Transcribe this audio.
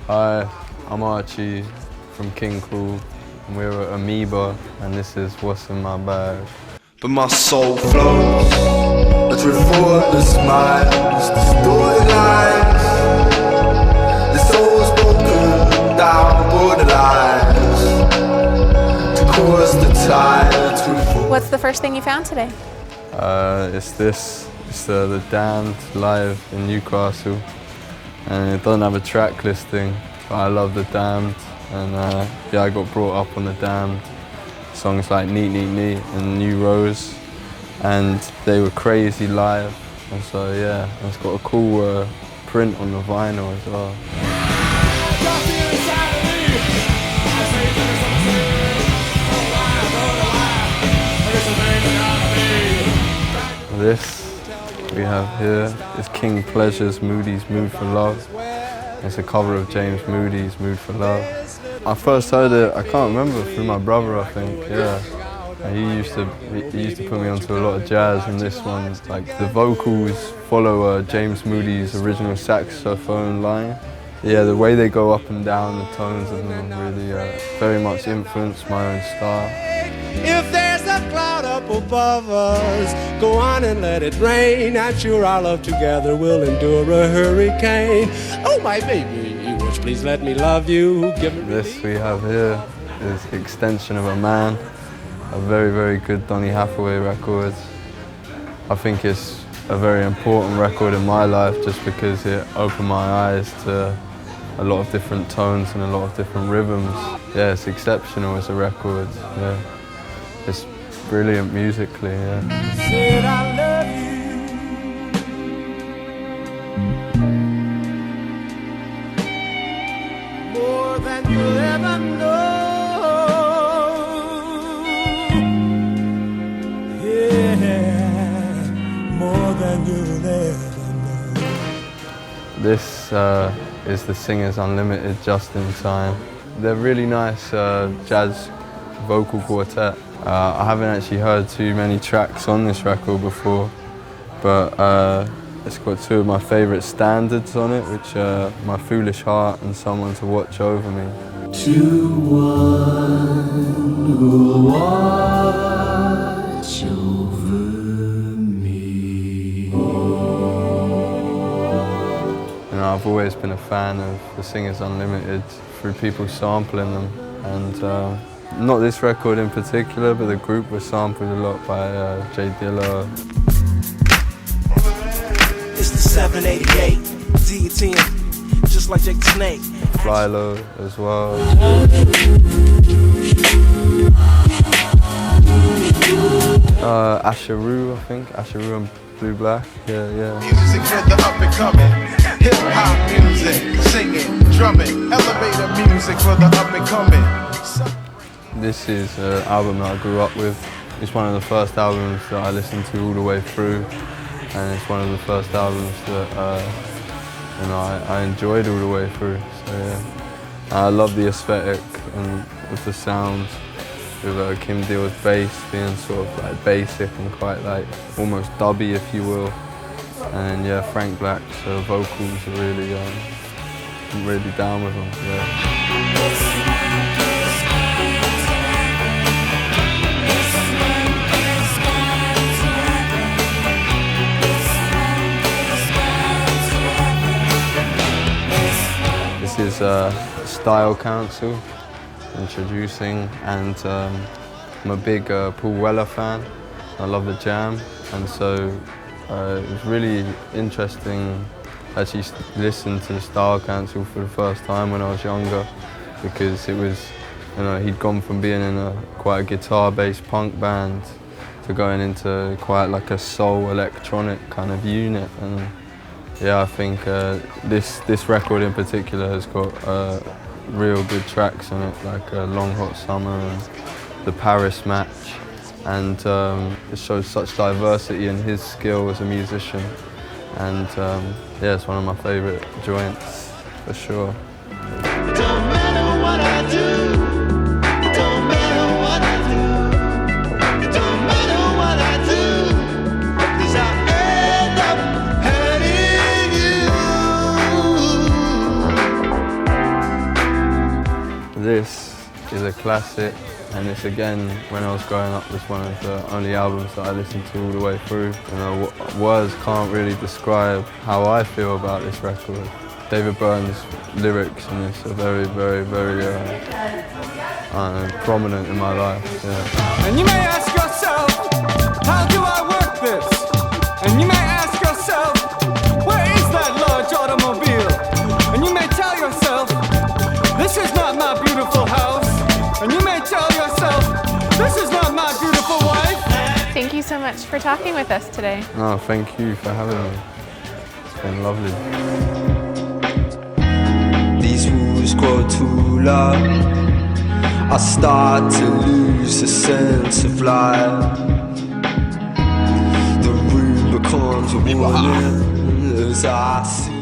Hi, I'm Archie from King Cool, and we're at Amoeba, and this is What's in My Bag. But my soul flows, a effortless smiles, distorted lines. The soul's broken down borderlines to cause the tide to. What's the first thing you found today? It's the Damned live in Newcastle, and it doesn't have a track listing, but I love the Damned, and yeah, I got brought up on the Damned. Songs like Neat Neat Neat and New Rose, and they were crazy live, and so yeah, it's got a cool print on the vinyl as well. This we have here is King Pleasure's Moody's Mood for Love. It's a cover of James Moody's Mood for Love. I first heard it, I can't remember, through my brother, I think, yeah. And he used to put me onto a lot of jazz, and this one, like the vocals follow James Moody's original saxophone line. Yeah, the way they go up and down, the tones of them really very much influenced my own style. If there's a cloud up above us, go on and let it rain. I'm sure our love together will endure a hurricane. Oh my baby, would you please let me love you? This we have here is Extension of a Man, a very, very good Donny Hathaway record. I think it's a very important record in my life just because it opened my eyes to a lot of different tones and a lot of different rhythms. Yeah, it's exceptional as a record. Yeah. It's brilliant musically, yeah. Said I love you more than you'll ever know. Yeah, more than you'll ever know. This is the Singers Unlimited Just in Time. They're really nice jazz vocal quartet. I haven't actually heard too many tracks on this record before, but it's got two of my favourite standards on it, which are My Foolish Heart and Someone to Watch Over Me. To one who'll watch over me. You know, I've always been a fan of the Singers Unlimited through people sampling them, and not this record in particular, but the group was sampled a lot by Jay Dilla. It's the 788, D10, just like Jake the Snake. Fly Low as well. Asheru, I think. Asheru and Blue Black. Yeah, yeah. Music for the up and coming. Hip hop music, singing, drumming, elevator music for the up and coming. This is an album that I grew up with. It's one of the first albums that I listened to all the way through, and it's one of the first albums that you know, I enjoyed all the way through. So yeah, I love the aesthetic and with the sounds, with Kim Deal's bass being sort of like basic and quite like almost dubby, if you will, and yeah, Frank Black's vocals are really, I'm really down with them. Yeah. This is Style Council introducing, and I'm a big Paul Weller fan. I love the jam, and so it was really interesting to actually listen to Style Council for the first time when I was younger, because it was, you know, he'd gone from being in quite a guitar-based punk band to going into quite like a soul electronic kind of unit. And yeah, I think this record in particular has got real good tracks on it, like Long Hot Summer and The Paris Match, and it shows such diversity in his skill as a musician, and yeah, it's one of my favourite joints for sure. It don't matter what I do. It don't matter what I do. It don't matter what I do. 'Cause I end up hurting you. This is a classic, and it's again, when I was growing up, was one of the only albums that I listened to all the way through. You know, words can't really describe how I feel about this record. David Byrne's lyrics in this are very, very, very prominent in my life. Yeah. And you may ask yourself, how do I work this? And you may ask yourself, where is that large automobile? And you may tell yourself, this is not my beautiful house. And you may tell yourself, this is not my beautiful wife. Thank you so much for talking with us today. No, thank you for having me. It's been lovely. These rules grow too loud. I start to lose the sense of life. The room becomes a warning as I see